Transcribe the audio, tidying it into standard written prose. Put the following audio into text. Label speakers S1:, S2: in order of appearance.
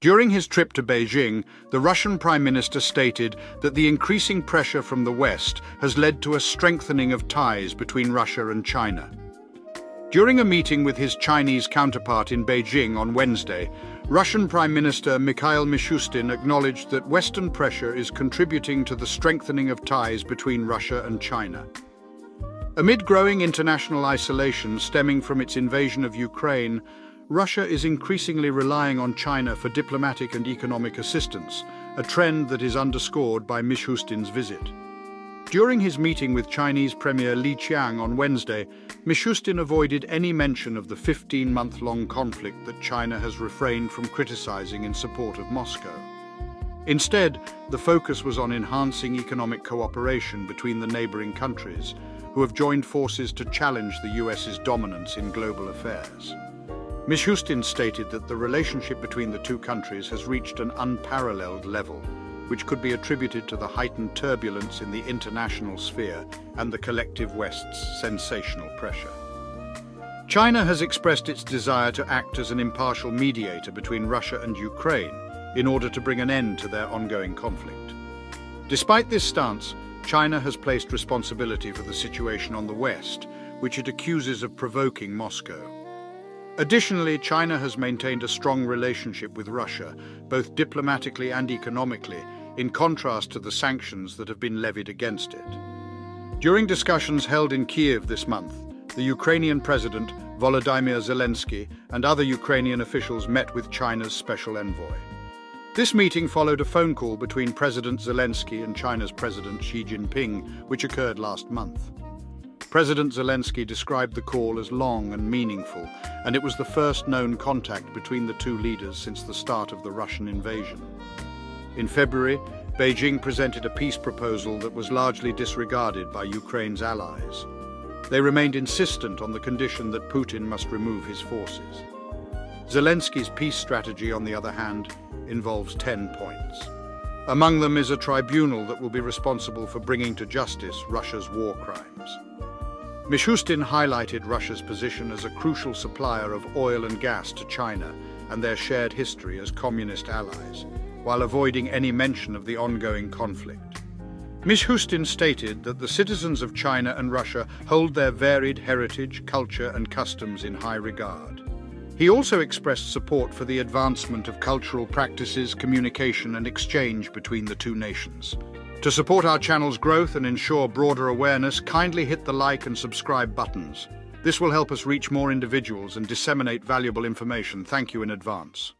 S1: During his trip to Beijing, the Russian Prime Minister stated that the increasing pressure from the West has led to a strengthening of ties between Russia and China. During a meeting with his Chinese counterpart in Beijing on Wednesday, Russian Prime Minister Mikhail Mishustin acknowledged that Western pressure is contributing to the strengthening of ties between Russia and China. Amid growing international isolation stemming from its invasion of Ukraine, Russia is increasingly relying on China for diplomatic and economic assistance, a trend that is underscored by Mishustin's visit. During his meeting with Chinese Premier Li Qiang on Wednesday, Mishustin avoided any mention of the 15-month-long conflict that China has refrained from criticizing in support of Moscow. Instead, the focus was on enhancing economic cooperation between the neighboring countries, who have joined forces to challenge the US's dominance in global affairs. Mishustin stated that the relationship between the two countries has reached an unparalleled level, which could be attributed to the heightened turbulence in the international sphere and the collective West's sensational pressure. China has expressed its desire to act as an impartial mediator between Russia and Ukraine in order to bring an end to their ongoing conflict. Despite this stance, China has placed responsibility for the situation on the West, which it accuses of provoking Moscow. Additionally, China has maintained a strong relationship with Russia, both diplomatically and economically, in contrast to the sanctions that have been levied against it. During discussions held in Kiev this month, the Ukrainian President, Volodymyr Zelensky, and other Ukrainian officials met with China's special envoy. This meeting followed a phone call between President Zelensky and China's President Xi Jinping, which occurred last month. President Zelensky described the call as long and meaningful, and it was the first known contact between the two leaders since the start of the Russian invasion. In February, Beijing presented a peace proposal that was largely disregarded by Ukraine's allies. They remained insistent on the condition that Putin must remove his forces. Zelensky's peace strategy, on the other hand, involves 10 points. Among them is a tribunal that will be responsible for bringing to justice Russia's war crimes. Mishustin highlighted Russia's position as a crucial supplier of oil and gas to China and their shared history as communist allies, while avoiding any mention of the ongoing conflict. Mishustin stated that the citizens of China and Russia hold their varied heritage, culture, and customs in high regard. He also expressed support for the advancement of cultural practices, communication, and exchange between the two nations. To support our channel's growth and ensure broader awareness, kindly hit the like and subscribe buttons. This will help us reach more individuals and disseminate valuable information. Thank you in advance.